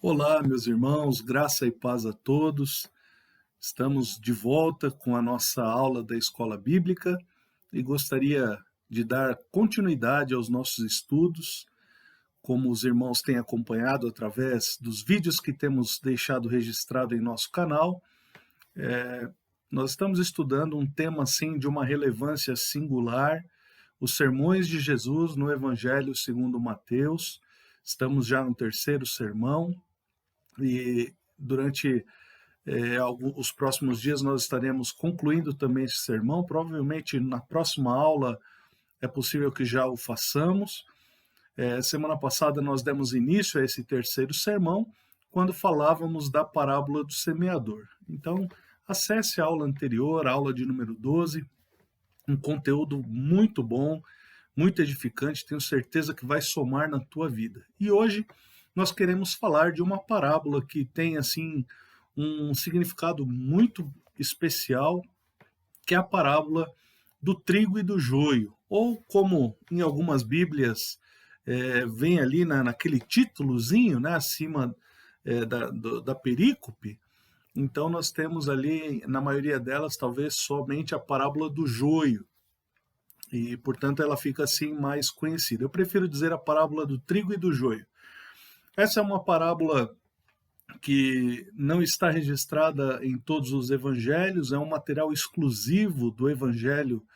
Olá, meus irmãos, graça e paz a todos. Estamos de volta com a nossa aula da Escola Bíblica e gostaria de dar continuidade aos nossos estudos, como os irmãos têm acompanhado através dos vídeos que temos deixado registrado em nosso canal. Nós estamos estudando um tema assim de uma relevância singular, os sermões de Jesus no Evangelho segundo Mateus. Estamos já no terceiro sermão. E durante os próximos dias nós estaremos concluindo também esse sermão. Provavelmente na próxima aula é possível que já o façamos. Semana passada nós demos início a esse terceiro sermão, quando falávamos da parábola do semeador. Então, acesse a aula anterior, a aula de número 12, um conteúdo muito bom, muito edificante, tenho certeza que vai somar na tua vida. E hoje nós queremos falar de uma parábola que tem assim um significado muito especial, que é a parábola do trigo e do joio, ou como em algumas Bíblias vem ali naquele títulozinho, né, acima da perícope. Então nós temos ali, na maioria delas, talvez somente a parábola do joio, e portanto ela fica assim mais conhecida. Eu prefiro dizer a parábola do trigo e do joio. Essa é uma parábola que não está registrada em todos os evangelhos, é um material exclusivo do Evangelho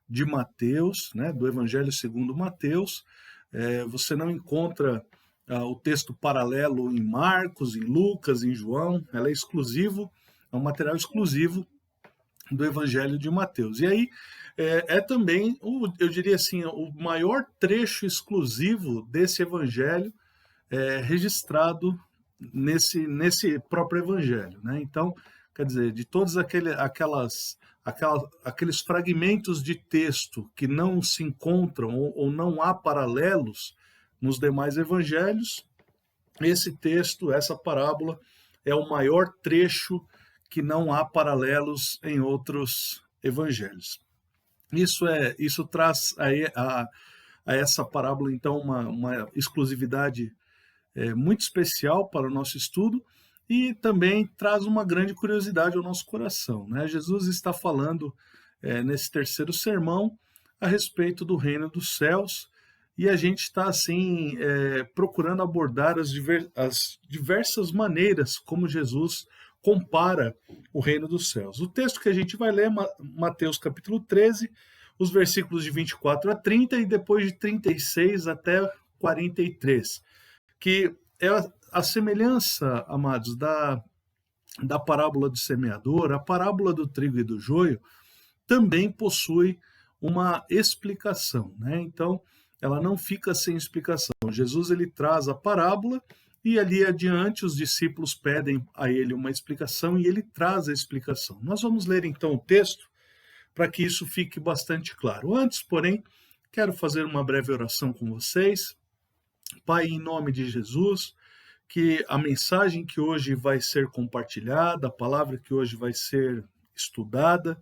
de Mateus, né, do Evangelho segundo Mateus. Você não encontra o texto paralelo em Marcos, em Lucas, em João, ela é exclusivo, é um material exclusivo do Evangelho de Mateus. E aí também, eu diria assim, o maior trecho exclusivo desse Evangelho registrado nesse próprio Evangelho, né? Então, quer dizer, de todos aqueles fragmentos de texto que não se encontram ou não há paralelos nos demais evangelhos, esse texto, essa parábola, é o maior trecho que não há paralelos em outros evangelhos. Isso traz a essa parábola, então, uma exclusividade muito especial para o nosso estudo e também traz uma grande curiosidade ao nosso coração, né? Jesus está falando nesse terceiro sermão a respeito do reino dos céus, e a gente está assim procurando abordar as diversas maneiras como Jesus compara o reino dos céus. O texto que a gente vai ler é Mateus capítulo 13, os versículos de 24 a 30 e depois de 36 até 43. Que é a semelhança, amados, da parábola do semeador, a parábola do trigo e do joio também possui uma explicação, né? Então, ela não fica sem explicação. Jesus ele traz a parábola e ali adiante os discípulos pedem a ele uma explicação e ele traz a explicação. Nós vamos ler então o texto para que isso fique bastante claro. Antes, porém, quero fazer uma breve oração com vocês. Pai, em nome de Jesus, que a mensagem que hoje vai ser compartilhada, a palavra que hoje vai ser estudada,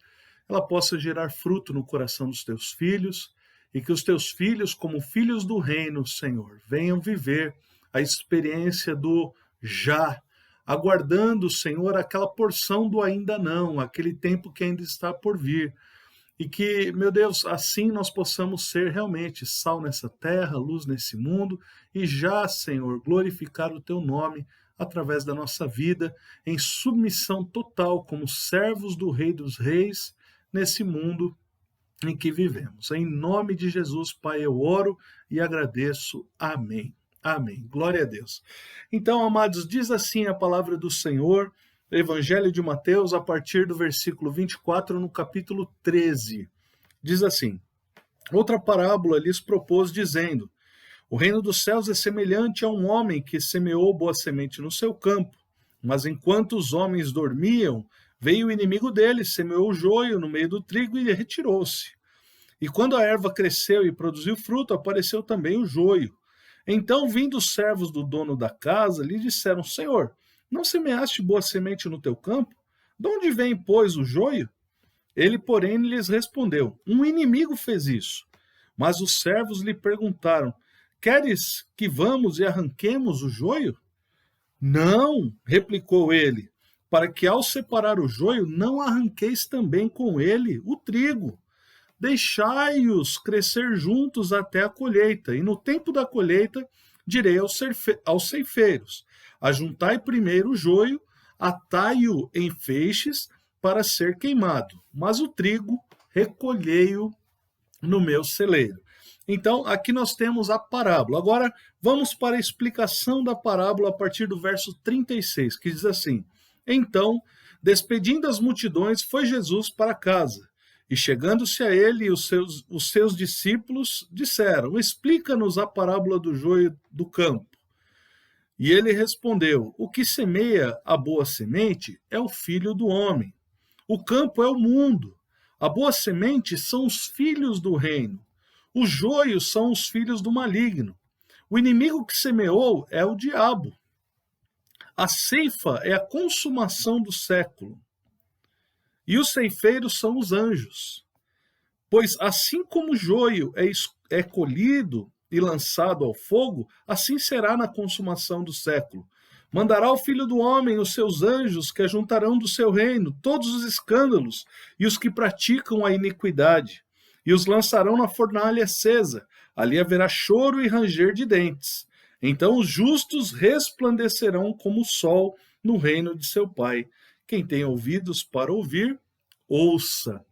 ela possa gerar fruto no coração dos teus filhos e que os teus filhos, como filhos do reino, Senhor, venham viver a experiência do já, aguardando, Senhor, aquela porção do ainda não, aquele tempo que ainda está por vir. E que, meu Deus, assim nós possamos ser realmente sal nessa terra, luz nesse mundo, e já, Senhor, glorificar o Teu nome através da nossa vida, em submissão total, como servos do Rei dos Reis, nesse mundo em que vivemos. Em nome de Jesus, Pai, eu oro e agradeço. Amém. Amém. Glória a Deus. Então, amados, diz assim a palavra do Senhor, Evangelho de Mateus, a partir do versículo 24, no capítulo 13. Diz assim: outra parábola lhes propôs, dizendo: o reino dos céus é semelhante a um homem que semeou boa semente no seu campo. Mas enquanto os homens dormiam, veio o inimigo deles, semeou o joio no meio do trigo e retirou-se. E quando a erva cresceu e produziu fruto, apareceu também o joio. Então, vindo os servos do dono da casa, lhe disseram: Senhor, não semeaste boa semente no teu campo? De onde vem, pois, o joio? Ele, porém, lhes respondeu: um inimigo fez isso. Mas os servos lhe perguntaram: queres que vamos e arranquemos o joio? Não, replicou ele, para que ao separar o joio não arranqueis também com ele o trigo. Deixai-os crescer juntos até a colheita, e no tempo da colheita direi aos ceifeiros: ajuntai primeiro o joio, atai-o em feixes para ser queimado, mas o trigo recolhei-o no meu celeiro. Então, aqui nós temos a parábola. Agora, vamos para a explicação da parábola a partir do verso 36, que diz assim: Então, despedindo as multidões, foi Jesus para casa. E chegando-se a ele, os seus discípulos disseram: Explica-nos a parábola do joio do campo. E ele respondeu: O que semeia a boa semente é o filho do homem. O campo é o mundo. A boa semente são os filhos do reino. Os joios são os filhos do maligno. O inimigo que semeou é o diabo. A ceifa é a consumação do século. E os ceifeiros são os anjos. Pois assim como o joio é colhido e lançado ao fogo, assim será na consumação do século. Mandará o Filho do Homem os seus anjos, que ajuntarão do seu reino todos os escândalos e os que praticam a iniquidade, e os lançarão na fornalha acesa. Ali haverá choro e ranger de dentes. Então os justos resplandecerão como o sol no reino de seu Pai. Quem tem ouvidos para ouvir, ouça.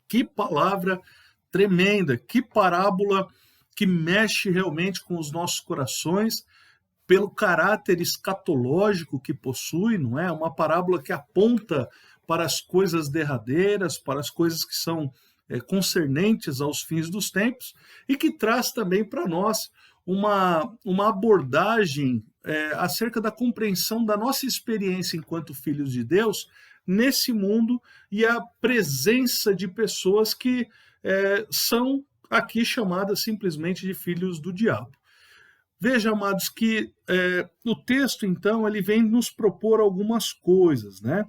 Que palavra tremenda, que parábola que mexe realmente com os nossos corações, pelo caráter escatológico que possui, não é? Uma parábola que aponta para as coisas derradeiras, para as coisas que são concernentes aos fins dos tempos, e que traz também para nós uma abordagem acerca da compreensão da nossa experiência enquanto filhos de Deus nesse mundo e a presença de pessoas que são aqui chamadas simplesmente de filhos do diabo. Veja, amados, que o texto, então, ele vem nos propor algumas coisas, né?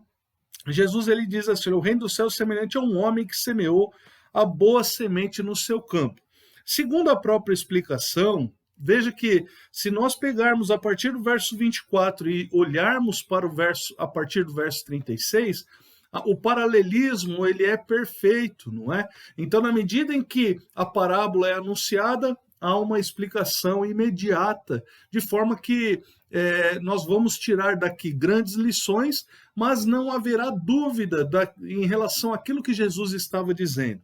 Jesus, ele diz assim: o reino dos céus é semelhante a um homem que semeou a boa semente no seu campo. Segundo a própria explicação, veja que se nós pegarmos a partir do verso 24 e olharmos para o verso a partir do verso 36, o paralelismo ele é perfeito, não é? Então, na medida em que a parábola é anunciada, há uma explicação imediata, de forma que nós vamos tirar daqui grandes lições, mas não haverá dúvida em relação àquilo que Jesus estava dizendo.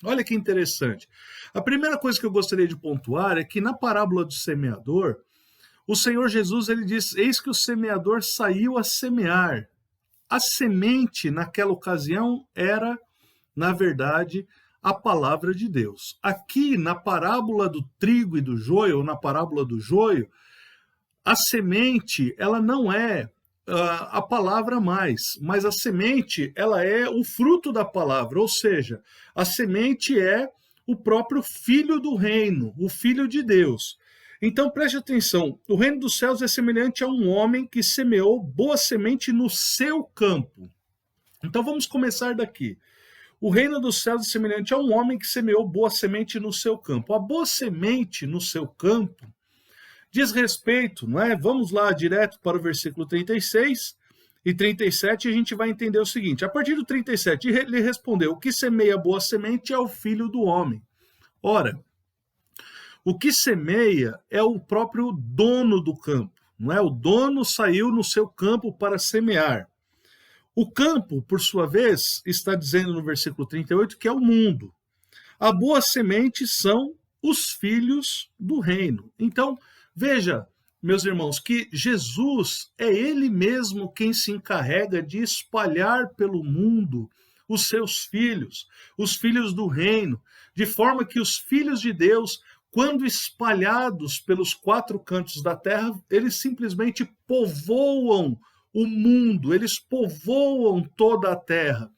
Olha que interessante. A primeira coisa que eu gostaria de pontuar é que na parábola do semeador, o Senhor Jesus ele diz: eis que o semeador saiu a semear. A semente naquela ocasião era, na verdade, a palavra de Deus. Aqui na parábola do trigo e do joio, ou na parábola do joio, a semente ela não é a palavra mais, mas a semente ela é o fruto da palavra, ou seja, a semente é o próprio filho do reino, o filho de Deus. Então preste atenção, o reino dos céus é semelhante a um homem que semeou boa semente no seu campo. Então vamos começar daqui. O reino dos céus é semelhante a um homem que semeou boa semente no seu campo. A boa semente no seu campo diz respeito, não é? Vamos lá direto para o versículo 36 e 37 e a gente vai entender o seguinte. A partir do 37, ele respondeu: o que semeia boa semente é o filho do homem. Ora, o que semeia é o próprio dono do campo, não é? O dono saiu no seu campo para semear. O campo, por sua vez, está dizendo no versículo 38 que é o mundo. A boa semente são os filhos do reino. Então, veja, meus irmãos, que Jesus é ele mesmo quem se encarrega de espalhar pelo mundo os seus filhos, os filhos do reino, de forma que os filhos de Deus, quando espalhados pelos quatro cantos da terra, eles simplesmente povoam o mundo, eles povoam toda a terra.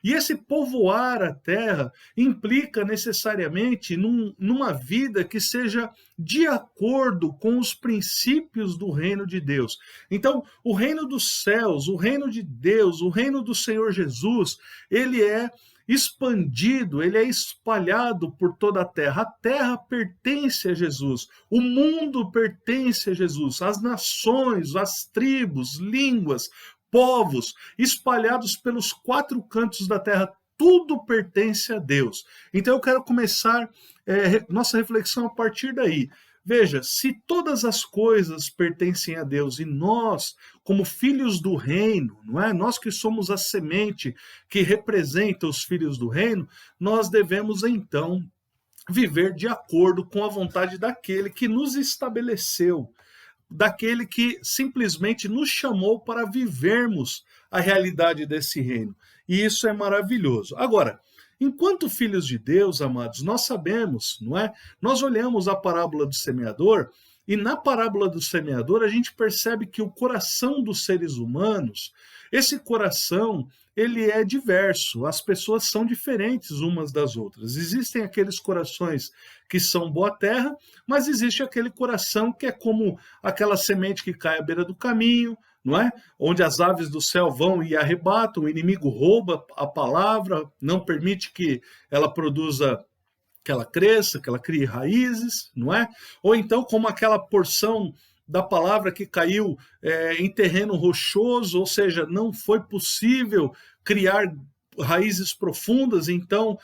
E esse povoar a terra implica necessariamente numa vida que seja de acordo com os princípios do reino de Deus. Então, o reino dos céus, o reino de Deus, o reino do Senhor Jesus, ele é expandido, ele é espalhado por toda a terra. A terra pertence a Jesus, o mundo pertence a Jesus, as nações, as tribos, línguas, povos, espalhados pelos quatro cantos da terra, tudo pertence a Deus. Então eu quero começar nossa reflexão a partir daí. Veja, se todas as coisas pertencem a Deus e nós, como filhos do reino, não é? Nós que somos a semente que representa os filhos do reino, nós devemos então viver de acordo com a vontade daquele que nos estabeleceu, daquele que simplesmente nos chamou para vivermos a realidade desse reino. E isso é maravilhoso. Agora, enquanto filhos de Deus, amados, nós sabemos, não é? Nós olhamos a parábola do semeador e na parábola do semeador a gente percebe que o coração dos seres humanos, esse coração, ele é diverso, as pessoas são diferentes umas das outras. Existem aqueles corações que são boa terra, mas existe aquele coração que é como aquela semente que cai à beira do caminho, não é? Onde as aves do céu vão e arrebatam, o inimigo rouba a palavra, não permite que ela produza, que ela cresça, que ela crie raízes, não é? Ou então como aquela porção da palavra que caiu em terreno rochoso, ou seja, não foi possível criar raízes profundas, então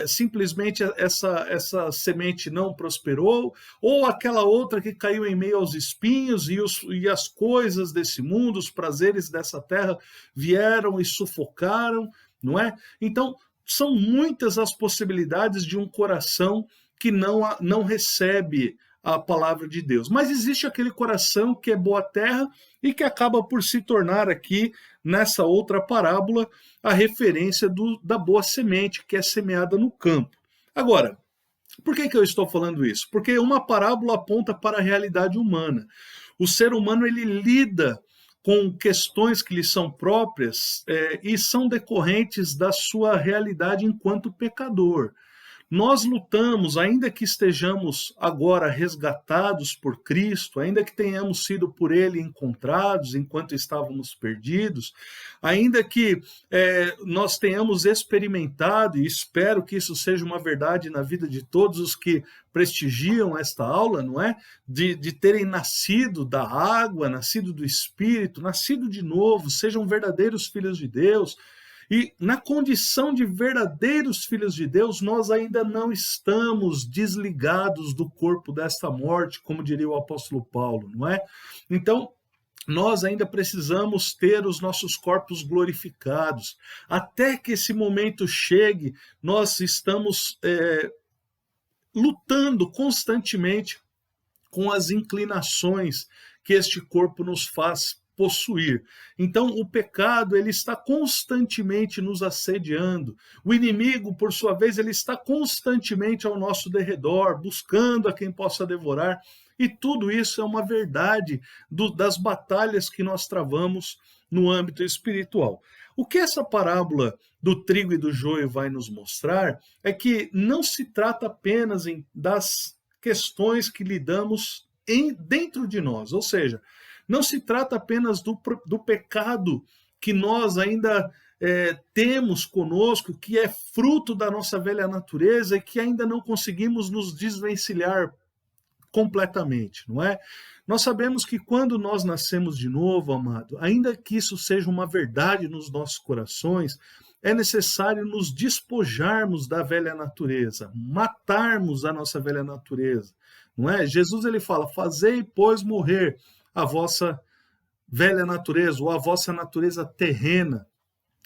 simplesmente essa semente não prosperou, ou aquela outra que caiu em meio aos espinhos e as coisas desse mundo, os prazeres dessa terra vieram e sufocaram, não é? Então, são muitas as possibilidades de um coração que não recebe a palavra de Deus. Mas existe aquele coração que é boa terra e que acaba por se tornar aqui, nessa outra parábola, a referência da boa semente que é semeada no campo. Agora, por que eu estou falando isso? Porque uma parábola aponta para a realidade humana. O ser humano ele lida com questões que lhe são próprias e são decorrentes da sua realidade enquanto pecador. Nós lutamos, ainda que estejamos agora resgatados por Cristo, ainda que tenhamos sido por Ele encontrados enquanto estávamos perdidos, ainda que nós tenhamos experimentado, e espero que isso seja uma verdade na vida de todos os que prestigiam esta aula, não é? De terem nascido da água, nascido do Espírito, nascido de novo, sejam verdadeiros filhos de Deus. E na condição de verdadeiros filhos de Deus, nós ainda não estamos desligados do corpo desta morte, como diria o apóstolo Paulo, não é? Então, nós ainda precisamos ter os nossos corpos glorificados. Até que esse momento chegue, nós estamos lutando constantemente com as inclinações que este corpo nos faz possuir. Então, o pecado, ele está constantemente nos assediando. O inimigo, por sua vez, ele está constantemente ao nosso derredor, buscando a quem possa devorar. E tudo isso é uma verdade das batalhas que nós travamos no âmbito espiritual. O que essa parábola do trigo e do joio vai nos mostrar é que não se trata apenas das questões que lidamos dentro de nós, ou seja, não se trata apenas do pecado que nós ainda temos conosco, que é fruto da nossa velha natureza e que ainda não conseguimos nos desvencilhar completamente, não é? Nós sabemos que quando nós nascemos de novo, amado, ainda que isso seja uma verdade nos nossos corações, é necessário nos despojarmos da velha natureza, matarmos a nossa velha natureza, não é? Jesus ele fala: fazei, pois, morrer a vossa velha natureza, ou a vossa natureza terrena.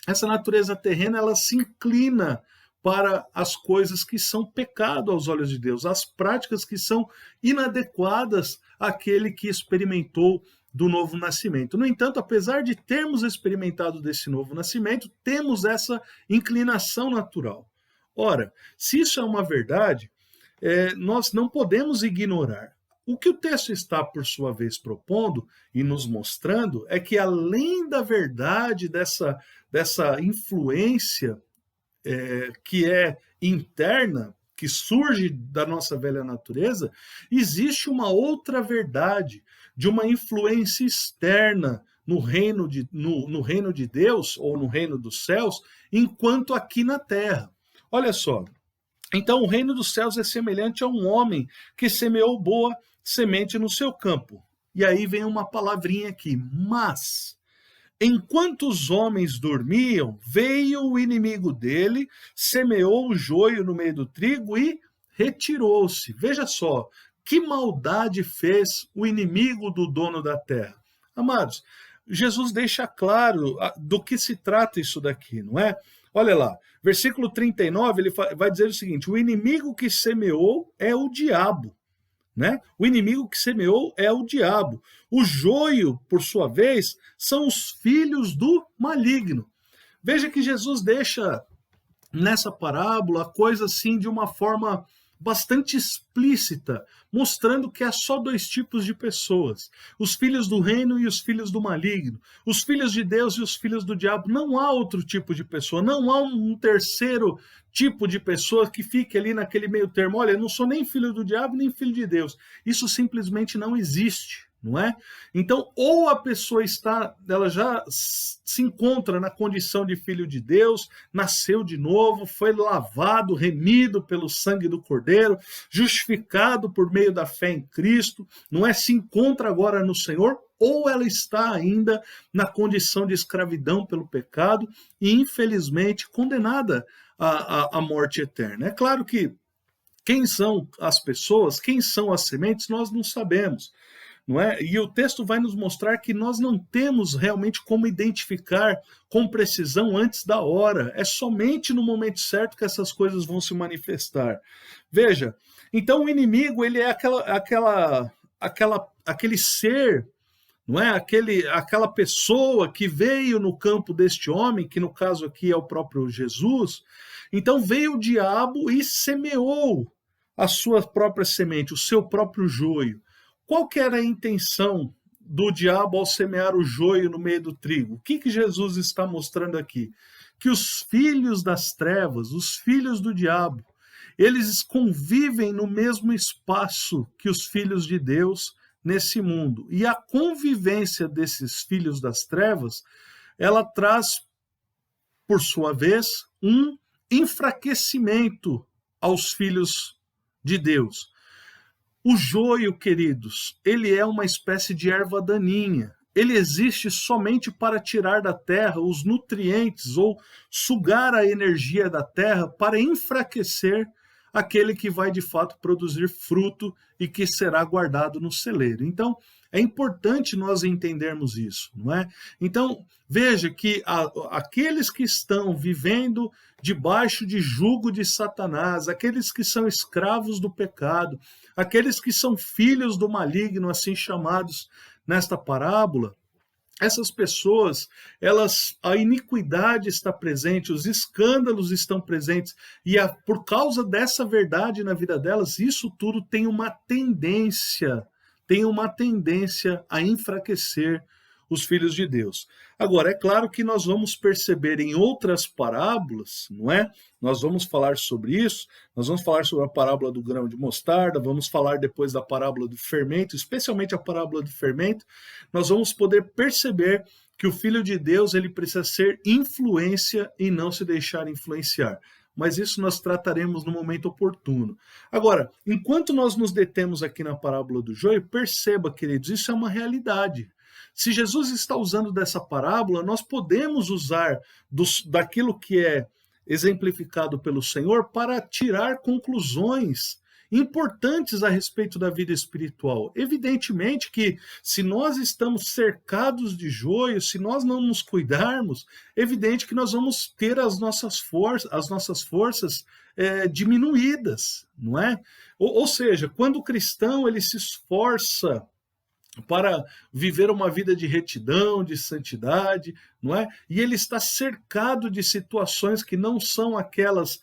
Essa natureza terrena, ela se inclina para as coisas que são pecado aos olhos de Deus, as práticas que são inadequadas àquele que experimentou do novo nascimento. No entanto, apesar de termos experimentado desse novo nascimento, temos essa inclinação natural. Ora, se isso é uma verdade, nós não podemos ignorar. O que o texto está, por sua vez, propondo e nos mostrando é que, além da verdade dessa influência que é interna, que surge da nossa velha natureza, existe uma outra verdade de uma influência externa no reino de Deus, ou no reino dos céus, enquanto aqui na terra. Olha só, então o reino dos céus é semelhante a um homem que semeou boa semente no seu campo. E aí vem uma palavrinha aqui, mas... Enquanto os homens dormiam, veio o inimigo dele, semeou o joio no meio do trigo e retirou-se. Veja só, que maldade fez o inimigo do dono da terra. Amados, Jesus deixa claro do que se trata isso daqui, não é? Olha lá, versículo 39, ele vai dizer o seguinte: o inimigo que semeou é o diabo. Né? O inimigo que semeou é o diabo. O joio, por sua vez, são os filhos do maligno. Veja que Jesus deixa nessa parábola a coisa assim de uma forma bastante explícita, mostrando que há só dois tipos de pessoas: os filhos do reino e os filhos do maligno, os filhos de Deus e os filhos do diabo. Não há outro tipo de pessoa, não há um terceiro tipo de pessoa que fique ali naquele meio termo. Olha, eu não sou nem filho do diabo nem filho de Deus. Isso simplesmente não existe, não é? Então, ou a pessoa ela já se encontra na condição de filho de Deus, nasceu de novo, foi lavado, remido pelo sangue do Cordeiro, justificado por meio da fé em Cristo, não é? Se encontra agora no Senhor, ou ela está ainda na condição de escravidão pelo pecado e, infelizmente, condenada à morte eterna. É claro que quem são as pessoas, quem são as sementes, nós não sabemos. Não é? E o texto vai nos mostrar que nós não temos realmente como identificar com precisão antes da hora. É somente no momento certo que essas coisas vão se manifestar. Veja, então o inimigo ele é aquele ser, não é? Aquela pessoa que veio no campo deste homem, que no caso aqui é o próprio Jesus. Então veio o diabo e semeou a sua própria semente, o seu próprio joio. Qual que era a intenção do diabo ao semear o joio no meio do trigo? O que Jesus está mostrando aqui? Que os filhos das trevas, os filhos do diabo, eles convivem no mesmo espaço que os filhos de Deus nesse mundo. E a convivência desses filhos das trevas, ela traz, por sua vez, um enfraquecimento aos filhos de Deus. O joio, queridos, ele é uma espécie de erva daninha. Ele existe somente para tirar da terra os nutrientes ou sugar a energia da terra para enfraquecer aquele que vai de fato produzir fruto e que será guardado no celeiro. Então, é importante nós entendermos isso, não é? Então, veja que aqueles que estão vivendo debaixo de jugo de Satanás, aqueles que são escravos do pecado, aqueles que são filhos do maligno, assim chamados nesta parábola, essas pessoas, a iniquidade está presente, os escândalos estão presentes, e por causa dessa verdade na vida delas, isso tudo tem uma tendência a enfraquecer os filhos de Deus. Agora, é claro que nós vamos perceber em outras parábolas, não é? Nós vamos falar sobre isso, nós vamos falar sobre a parábola do grão de mostarda, vamos falar depois da parábola do fermento, especialmente a parábola do fermento. Nós vamos poder perceber que o Filho de Deus ele precisa ser influência e não se deixar influenciar. Mas isso nós trataremos no momento oportuno. Agora, enquanto nós nos detemos aqui na parábola do joio, perceba, queridos, isso é uma realidade. Se Jesus está usando dessa parábola, nós podemos usar daquilo que é exemplificado pelo Senhor para tirar conclusões importantes a respeito da vida espiritual. Evidentemente que se nós estamos cercados de joio, se nós não nos cuidarmos, é evidente que nós vamos ter as nossas forças diminuídas, não é? Ou seja, quando o cristão ele se esforça para viver uma vida de retidão, de santidade, não é? E ele está cercado de situações que não são aquelas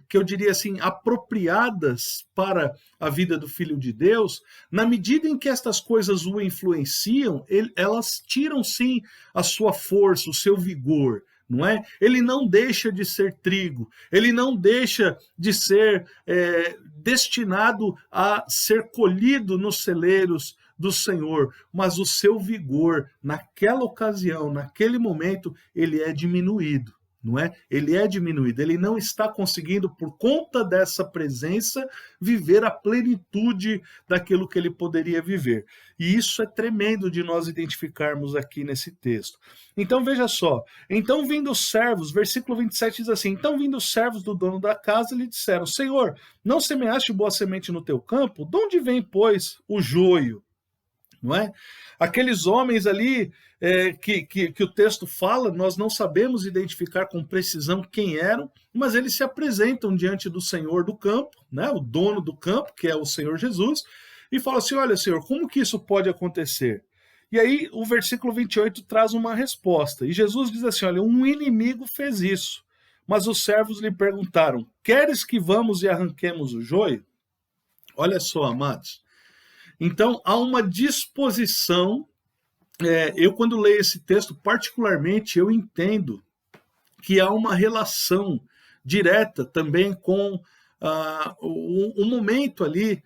que eu diria assim, apropriadas para a vida do Filho de Deus. Na medida em que estas coisas o influenciam, elas tiram sim a sua força, o seu vigor, não é? Ele não deixa de ser trigo, ele não deixa de ser destinado a ser colhido nos celeiros do Senhor, mas o seu vigor naquela ocasião, naquele momento, ele é diminuído. Não é? Ele é diminuído, ele não está conseguindo, por conta dessa presença, viver a plenitude daquilo que ele poderia viver. E isso é tremendo de nós identificarmos aqui nesse texto. Então veja só, então vindo os servos, versículo 27 diz assim, então vindo os servos do dono da casa lhe disseram, Senhor, não semeaste boa semente no teu campo? De onde vem, pois, o joio? Não é? Aqueles homens ali que o texto fala, nós não sabemos identificar com precisão quem eram, mas eles se apresentam diante do Senhor do campo, né, o dono do campo, que é o Senhor Jesus, e falam assim, olha, Senhor, como que isso pode acontecer? E aí o versículo 28 traz uma resposta, e Jesus diz assim, olha, um inimigo fez isso, mas os servos lhe perguntaram, queres que vamos e arranquemos o joio? Olha só, amados, então, há uma disposição, eu quando leio esse texto, particularmente, eu entendo que há uma relação direta também com o momento ali,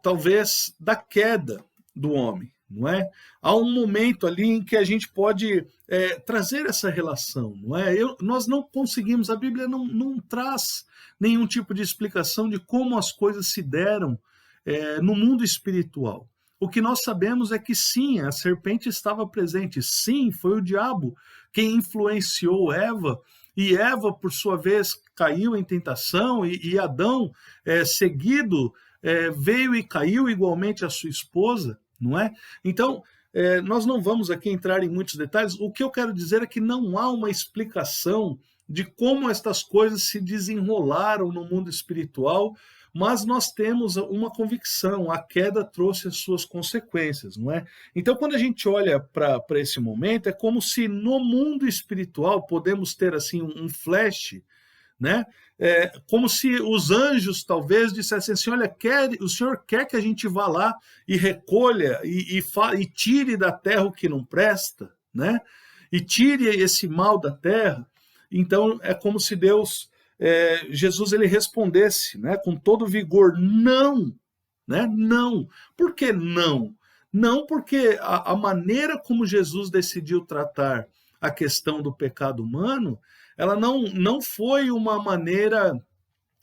talvez, da queda do homem, não é? Há um momento ali em que a gente pode trazer essa relação, não é? Nós não conseguimos, a Bíblia não traz nenhum tipo de explicação de como as coisas se deram no mundo espiritual. O que nós sabemos é que sim, a serpente estava presente, sim, foi o diabo quem influenciou Eva, e Eva, por sua vez, caiu em tentação, e Adão, seguido, veio e caiu igualmente a sua esposa, não é? Então, nós não vamos aqui entrar em muitos detalhes, o que eu quero dizer é que não há uma explicação de como estas coisas se desenrolaram no mundo espiritual, mas nós temos uma convicção, a queda trouxe as suas consequências, não é? Então, quando a gente olha para esse momento, é como se no mundo espiritual podemos ter assim um flash, né? Como se os anjos talvez dissessem assim, olha, o Senhor quer que a gente vá lá e recolha e tire da terra o que não presta, né? E tire esse mal da terra. Então, é como se Deus... Jesus ele respondesse, né, com todo vigor, não, né, não. Por que não? Não porque a maneira como Jesus decidiu tratar a questão do pecado humano, ela não foi uma maneira,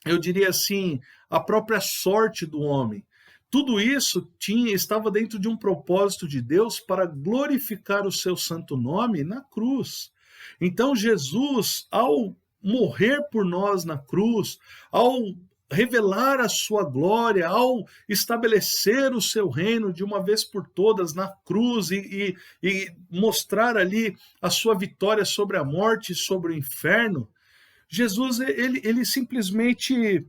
eu diria assim, a própria sorte do homem. Tudo isso estava dentro de um propósito de Deus para glorificar o seu santo nome na cruz. Então Jesus, ao morrer por nós na cruz, ao revelar a sua glória, ao estabelecer o seu reino de uma vez por todas na cruz e mostrar ali a sua vitória sobre a morte e sobre o inferno, Jesus ele simplesmente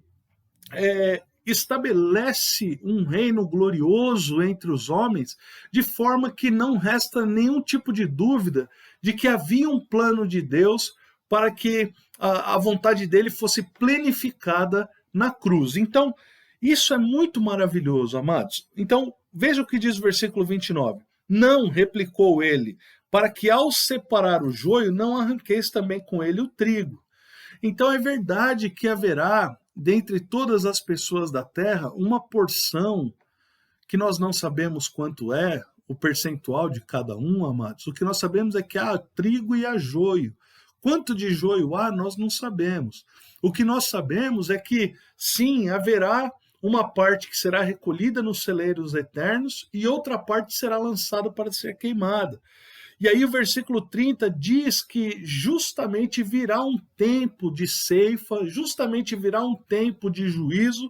estabelece um reino glorioso entre os homens, de forma que não resta nenhum tipo de dúvida de que havia um plano de Deus para que a vontade dele fosse planificada na cruz. Então, isso é muito maravilhoso, amados. Então, veja o que diz o versículo 29. Não, replicou ele, para que ao separar o joio, não arranqueis também com ele o trigo. Então, é verdade que haverá, dentre todas as pessoas da terra, uma porção que nós não sabemos quanto é, o percentual de cada um, amados. O que nós sabemos é que há trigo e há joio. Quanto de joio há, nós não sabemos. O que nós sabemos é que, sim, haverá uma parte que será recolhida nos celeiros eternos e outra parte será lançada para ser queimada. E aí o versículo 30 diz que justamente virá um tempo de ceifa, justamente virá um tempo de juízo,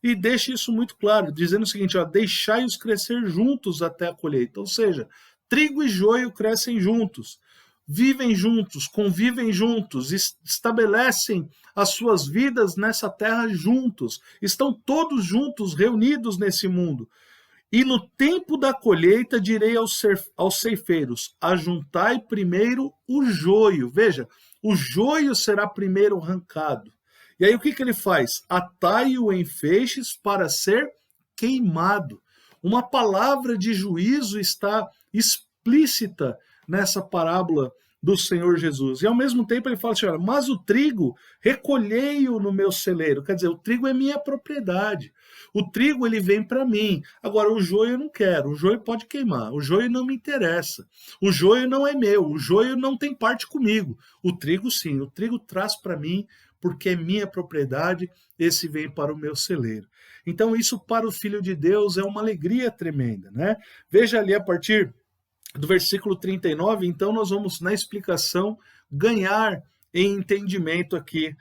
e deixa isso muito claro, dizendo o seguinte, ó, deixai-os crescer juntos até a colheita. Ou seja, trigo e joio crescem juntos, vivem juntos, convivem juntos, estabelecem as suas vidas nessa terra juntos, estão todos juntos, reunidos nesse mundo. E no tempo da colheita direi aos ceifeiros, ajuntai primeiro o joio. Veja, o joio será primeiro arrancado. E aí o que ele faz? Atai-o em feixes para ser queimado. Uma palavra de juízo está explícita nessa parábola do Senhor Jesus. E ao mesmo tempo ele fala assim, olha, mas o trigo recolhei-o no meu celeiro. Quer dizer, o trigo é minha propriedade. O trigo ele vem para mim. Agora o joio eu não quero. O joio pode queimar. O joio não me interessa. O joio não é meu. O joio não tem parte comigo. O trigo sim. O trigo traz para mim porque é minha propriedade. Esse vem para o meu celeiro. Então isso para o filho de Deus é uma alegria tremenda, né? Veja ali a partir do versículo 39, então nós vamos na explicação ganhar em entendimento aqui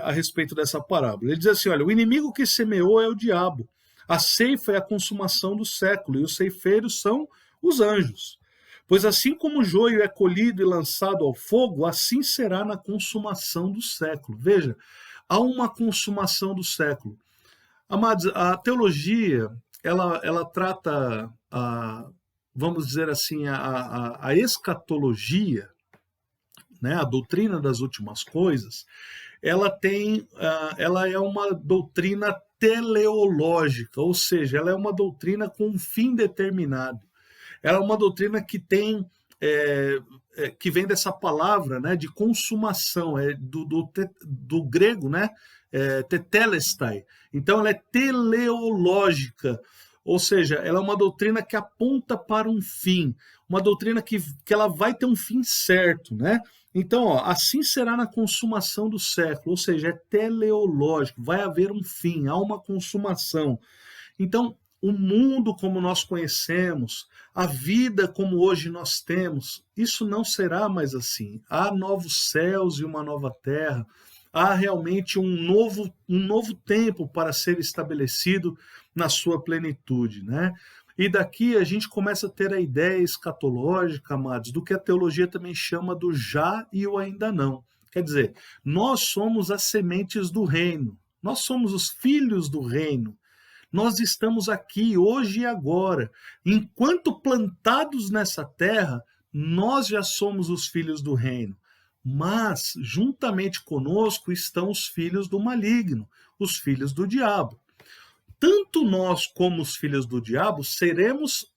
a respeito dessa parábola. Ele diz assim, olha, o inimigo que semeou é o diabo, a ceifa é a consumação do século, e os ceifeiros são os anjos. Pois assim como o joio é colhido e lançado ao fogo, assim será na consumação do século. Veja, há uma consumação do século. Amados, a teologia, ela trata, vamos dizer assim, a escatologia, né, a doutrina das últimas coisas, ela é uma doutrina teleológica, ou seja, ela é uma doutrina com um fim determinado. Ela é uma doutrina que tem que vem dessa palavra, né, de consumação, do grego, né, tetelestai. Então ela é teleológica, ou seja, ela é uma doutrina que aponta para um fim, uma doutrina que ela vai ter um fim certo, né? Então, ó, assim será na consumação do século, ou seja, é teleológico, vai haver um fim, há uma consumação. Então, o mundo como nós conhecemos, a vida como hoje nós temos, isso não será mais assim. Há novos céus e uma nova terra, há realmente um novo tempo para ser estabelecido na sua plenitude, né? E daqui a gente começa a ter a ideia escatológica, amados, do que a teologia também chama do já e o ainda não. Quer dizer, nós somos as sementes do reino, nós somos os filhos do reino. Nós estamos aqui hoje e agora. Enquanto plantados nessa terra, nós já somos os filhos do reino. Mas, juntamente conosco, estão os filhos do maligno, os filhos do diabo. Tanto nós como os filhos do diabo seremos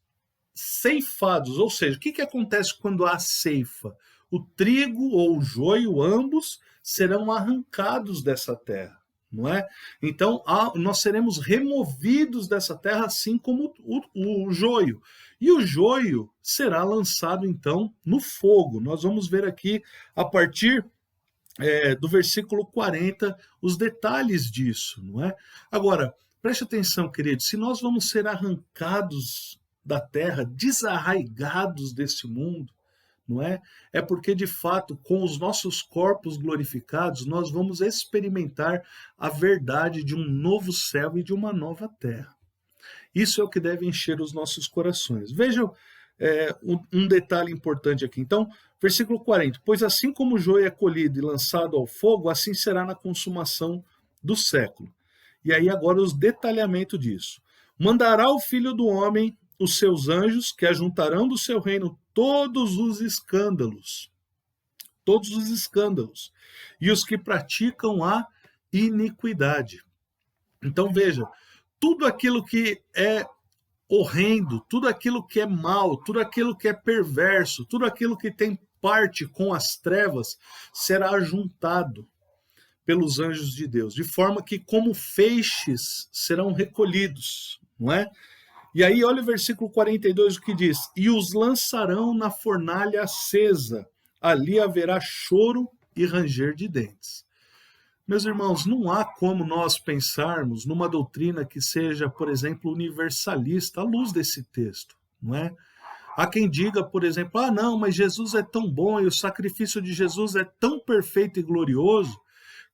ceifados. Ou seja, o que acontece quando há ceifa? O trigo ou o joio, ambos, serão arrancados dessa terra. Não é? Então, nós seremos removidos dessa terra, assim como o joio. E o joio será lançado, então, no fogo. Nós vamos ver aqui, a partir do versículo 40, os detalhes disso. Não é? Agora, preste atenção, queridos, se nós vamos ser arrancados da terra, desarraigados desse mundo, não é? É porque, de fato, com os nossos corpos glorificados, nós vamos experimentar a verdade de um novo céu e de uma nova terra. Isso é o que deve encher os nossos corações. Vejam um detalhe importante aqui. Então, versículo 40. Pois assim como o joio é colhido e lançado ao fogo, assim será na consumação do século. E aí agora os detalhamentos disso. Mandará o Filho do Homem os seus anjos, que ajuntarão do seu reino todos os escândalos, e os que praticam a iniquidade. Então veja, tudo aquilo que é horrendo, tudo aquilo que é mal, tudo aquilo que é perverso, tudo aquilo que tem parte com as trevas, será juntado pelos anjos de Deus, de forma que como feixes serão recolhidos, não é? E aí olha o versículo 42, o que diz, e os lançarão na fornalha acesa, ali haverá choro e ranger de dentes. Meus irmãos, não há como nós pensarmos numa doutrina que seja, por exemplo, universalista à luz desse texto, não é? Há quem diga, por exemplo, não, mas Jesus é tão bom e o sacrifício de Jesus é tão perfeito e glorioso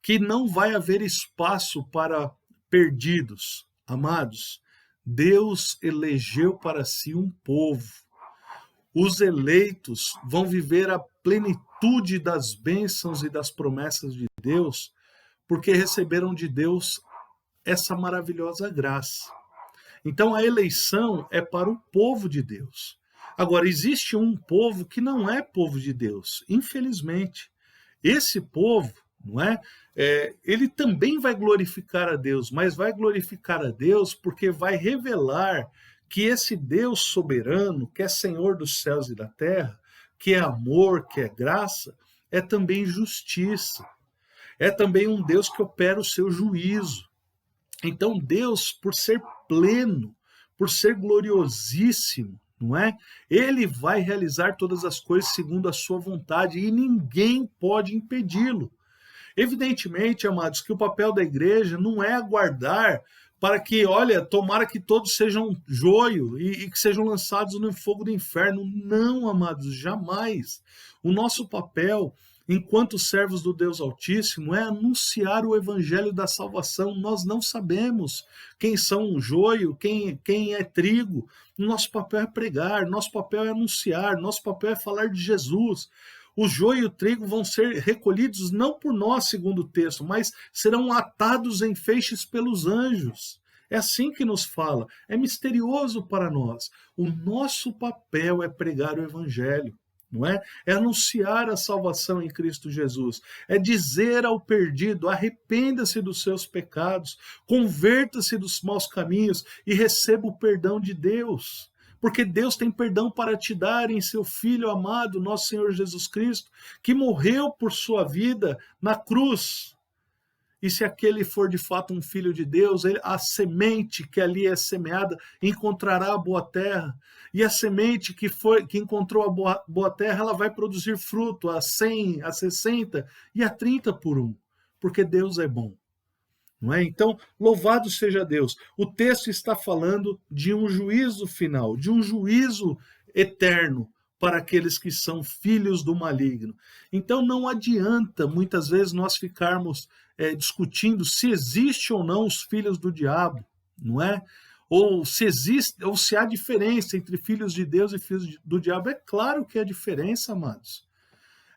que não vai haver espaço para perdidos. Amados, Deus elegeu para si um povo. Os eleitos vão viver a plenitude das bênçãos e das promessas de Deus, porque receberam de Deus essa maravilhosa graça. Então a eleição é para o povo de Deus. Agora, existe um povo que não é povo de Deus, infelizmente. Esse povo, não é? Ele também vai glorificar a Deus, mas vai glorificar a Deus porque vai revelar que esse Deus soberano, que é Senhor dos céus e da terra, que é amor, que é graça, é também justiça. É também um Deus que opera o seu juízo. Então Deus, por ser pleno, por ser gloriosíssimo, não é? Ele vai realizar todas as coisas segundo a sua vontade e ninguém pode impedi-lo. Evidentemente, amados, que o papel da igreja não é aguardar para que, olha, tomara que todos sejam joio e que sejam lançados no fogo do inferno. Não, amados, jamais. O nosso papel, enquanto servos do Deus Altíssimo, é anunciar o evangelho da salvação. Nós não sabemos quem são o joio, quem é trigo. Nosso papel é pregar, nosso papel é anunciar, nosso papel é falar de Jesus. O joio e o trigo vão ser recolhidos não por nós, segundo o texto, mas serão atados em feixes pelos anjos. É assim que nos fala. É misterioso para nós. O nosso papel é pregar o evangelho, não é? É anunciar a salvação em Cristo Jesus. É dizer ao perdido: arrependa-se dos seus pecados, converta-se dos maus caminhos e receba o perdão de Deus. Porque Deus tem perdão para te dar em seu Filho amado, nosso Senhor Jesus Cristo, que morreu por sua vida na cruz. E se aquele for de fato um filho de Deus, a semente que ali é semeada encontrará a boa terra. E a semente que encontrou a boa terra, ela vai produzir fruto a 100, a 60 e a 30 por um. Porque Deus é bom. Não é? Então, louvado seja Deus. O texto está falando de um juízo final, de um juízo eterno para aqueles que são filhos do maligno. Então, não adianta muitas vezes nós ficarmos discutindo se existe ou não os filhos do diabo, não é? Ou se existe, ou se há diferença entre filhos de Deus e filhos do diabo. É claro que há diferença, amados.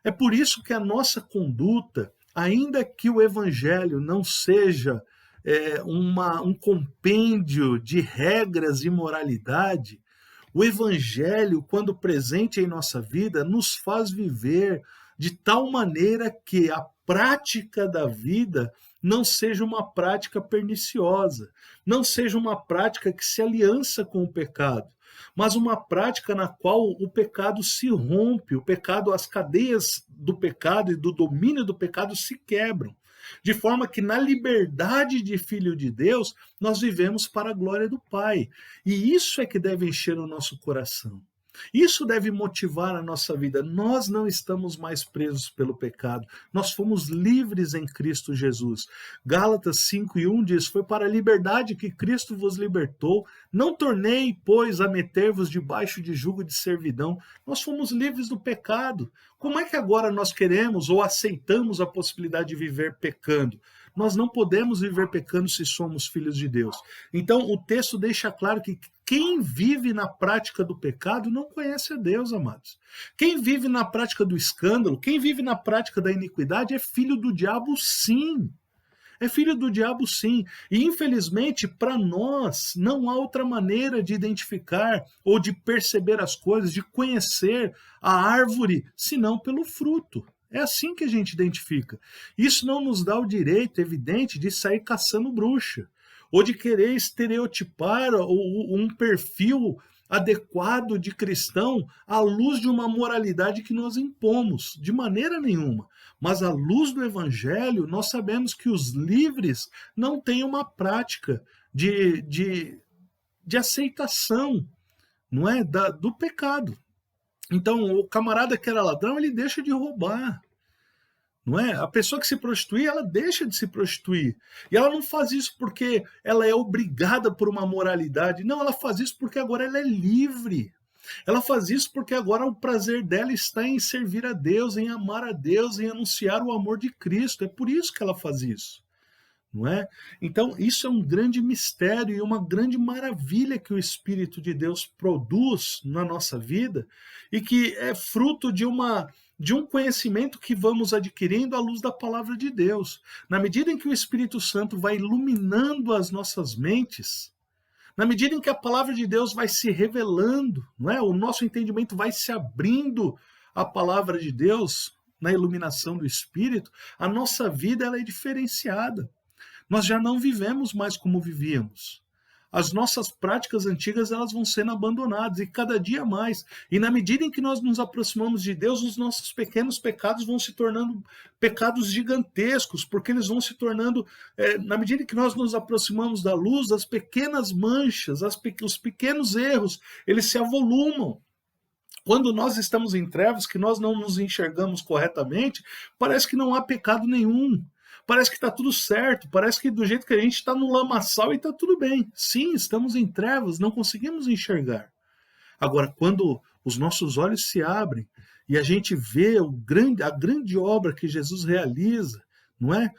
É por isso que a nossa conduta, ainda que o evangelho não seja um compêndio de regras e moralidade, o evangelho, quando presente em nossa vida, nos faz viver de tal maneira que a prática da vida não seja uma prática perniciosa, não seja uma prática que se aliança com o pecado, mas uma prática na qual o pecado se rompe, o pecado, as cadeias do pecado e do domínio do pecado se quebram, de forma que na liberdade de filho de Deus nós vivemos para a glória do Pai. E isso é que deve encher o nosso coração. Isso deve motivar a nossa vida. Nós não estamos mais presos pelo pecado. Nós fomos livres em Cristo Jesus. Gálatas 5:1 diz: foi para a liberdade que Cristo vos libertou. Não tornei, pois, a meter-vos debaixo de jugo de servidão. Nós fomos livres do pecado. Como é que agora nós queremos ou aceitamos a possibilidade de viver pecando? Nós não podemos viver pecando se somos filhos de Deus. Então, o texto deixa claro que quem vive na prática do pecado não conhece a Deus, amados. Quem vive na prática do escândalo, quem vive na prática da iniquidade é filho do diabo, sim. É filho do diabo, sim. E, infelizmente, para nós, não há outra maneira de identificar ou de perceber as coisas, de conhecer a árvore, senão pelo fruto. É assim que a gente identifica. Isso não nos dá o direito, evidente, de sair caçando bruxa, ou de querer estereotipar um perfil adequado de cristão à luz de uma moralidade que nós impomos, de maneira nenhuma. Mas à luz do Evangelho, nós sabemos que os livres não têm uma prática de aceitação, não é, do pecado. Então, o camarada que era ladrão, ele deixa de roubar. Não é? A pessoa que se prostitui, ela deixa de se prostituir. E ela não faz isso porque ela é obrigada por uma moralidade. Não, ela faz isso porque agora ela é livre. Ela faz isso porque agora o prazer dela está em servir a Deus, em amar a Deus, em anunciar o amor de Cristo. É por isso que ela faz isso. Não é? Então, isso é um grande mistério e uma grande maravilha que o Espírito de Deus produz na nossa vida e que é fruto de um conhecimento que vamos adquirindo à luz da palavra de Deus. Na medida em que o Espírito Santo vai iluminando as nossas mentes, na medida em que a palavra de Deus vai se revelando, não é? O nosso entendimento vai se abrindo à palavra de Deus na iluminação do Espírito, a nossa vida ela é diferenciada. Nós já não vivemos mais como vivíamos. as nossas práticas antigas elas vão sendo abandonadas, e cada dia mais. E na medida em que nós nos aproximamos de Deus, os nossos pequenos pecados vão se tornando pecados gigantescos, porque eles vão se tornando, na medida em que nós nos aproximamos da luz, as pequenas manchas, os pequenos erros, eles se avolumam. Quando nós estamos em trevas, que nós não nos enxergamos corretamente, parece que não há pecado nenhum. Parece que está tudo certo, parece que do jeito que a gente está no lamaçal e está tudo bem. Sim, estamos em trevas, não conseguimos enxergar. Agora, quando os nossos olhos se abrem e a gente vê a grande obra que Jesus realiza, não é?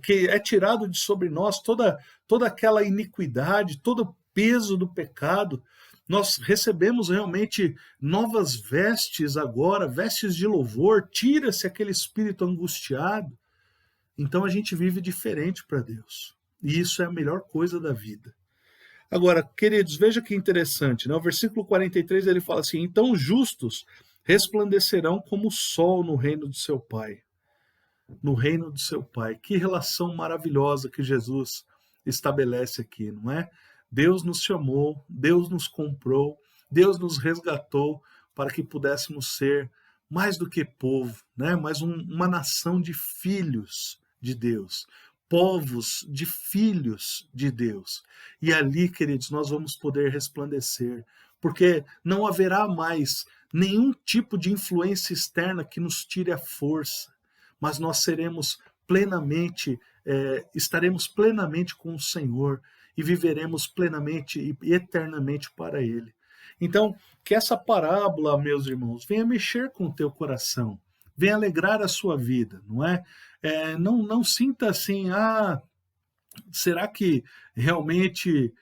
Que é tirado de sobre nós toda aquela iniquidade, todo o peso do pecado, nós recebemos realmente novas vestes agora, vestes de louvor, tira-se aquele espírito angustiado. Então a gente vive diferente para Deus. E isso é a melhor coisa da vida. Agora, queridos, veja que interessante, né? O versículo 43 ele fala assim: então os justos resplandecerão como o sol no reino de seu Pai. No reino de seu Pai. Que relação maravilhosa que Jesus estabelece aqui, não é? Deus nos chamou, Deus nos comprou, Deus nos resgatou para que pudéssemos ser mais do que povo, né? Mas uma nação de filhos de Deus, povos de filhos de Deus. E ali, queridos, nós vamos poder resplandecer, porque não haverá mais nenhum tipo de influência externa que nos tire a força, mas nós seremos plenamente, estaremos plenamente com o Senhor e viveremos plenamente e eternamente para Ele. Então, que essa parábola, meus irmãos, venha mexer com o teu coração, venha alegrar a sua vida, não é? Não sinta assim, será que realmente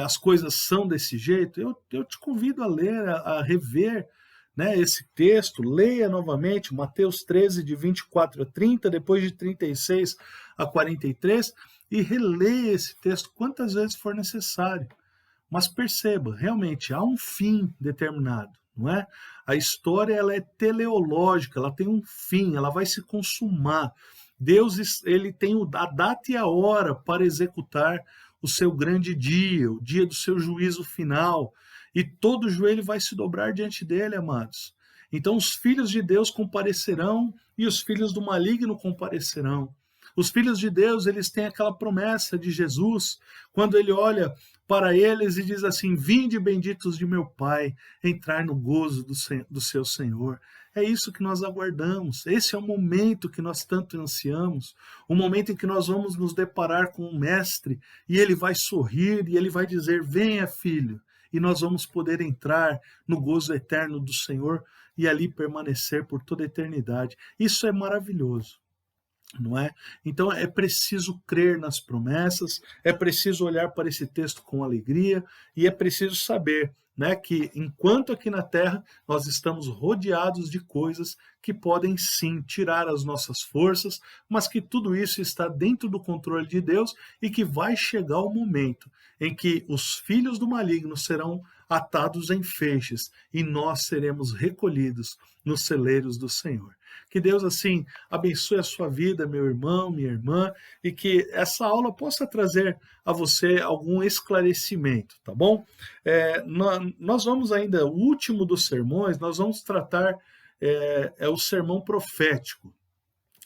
as coisas são desse jeito? Eu te convido a ler, a rever, né, esse texto, leia novamente Mateus 13, de 24 a 30, depois de 36 a 43, e releia esse texto quantas vezes for necessário. Mas perceba, realmente há um fim determinado, não é? A história ela é teleológica, ela tem um fim, ela vai se consumar. Deus ele tem a data e a hora para executar o seu grande dia, o dia do seu juízo final, e todo joelho vai se dobrar diante dele, amados. Então os filhos de Deus comparecerão e os filhos do maligno comparecerão. Os filhos de Deus, eles têm aquela promessa de Jesus, quando ele olha para eles e diz assim: vinde benditos de meu Pai, entrar no gozo do seu Senhor. É isso que nós aguardamos, esse é o momento que nós tanto ansiamos, o momento em que nós vamos nos deparar com o Mestre, e ele vai sorrir, e ele vai dizer: venha, filho, e nós vamos poder entrar no gozo eterno do Senhor, e ali permanecer por toda a eternidade. Isso é maravilhoso, não é? Então é preciso crer nas promessas, é preciso olhar para esse texto com alegria, e é preciso saber, né, que enquanto aqui na Terra nós estamos rodeados de coisas que podem sim tirar as nossas forças, mas que tudo isso está dentro do controle de Deus, e que vai chegar o momento em que os filhos do maligno serão atados em feixes e nós seremos recolhidos nos celeiros do Senhor. Que Deus, assim, abençoe a sua vida, meu irmão, minha irmã, e que essa aula possa trazer a você algum esclarecimento, tá bom? Nós vamos ainda, o último dos sermões, nós vamos tratar o sermão profético.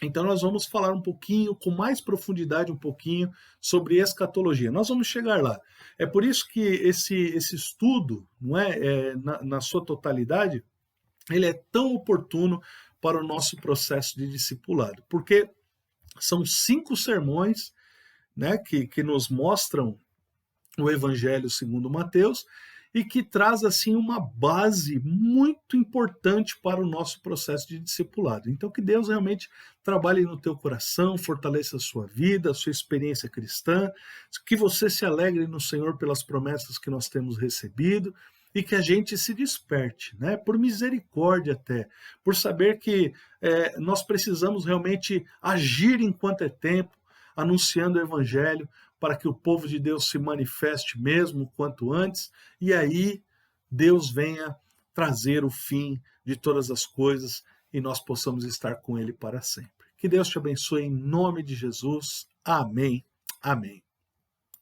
Então nós vamos falar um pouquinho, com mais profundidade, um pouquinho sobre escatologia. Nós vamos chegar lá. É por isso que esse estudo, não é, na sua totalidade, ele é tão oportuno para o nosso processo de discipulado, porque são 5 sermões, né, que nos mostram o Evangelho segundo Mateus, e que traz assim uma base muito importante para o nosso processo de discipulado. Então que Deus realmente trabalhe no teu coração, fortaleça a sua vida, a sua experiência cristã, que você se alegre no Senhor pelas promessas que nós temos recebido, e que a gente se desperte, né? Por misericórdia até, por saber que nós precisamos realmente agir enquanto é tempo, anunciando o Evangelho, para que o povo de Deus se manifeste mesmo quanto antes, e aí Deus venha trazer o fim de todas as coisas e nós possamos estar com Ele para sempre. Que Deus te abençoe em nome de Jesus. Amém. Amém.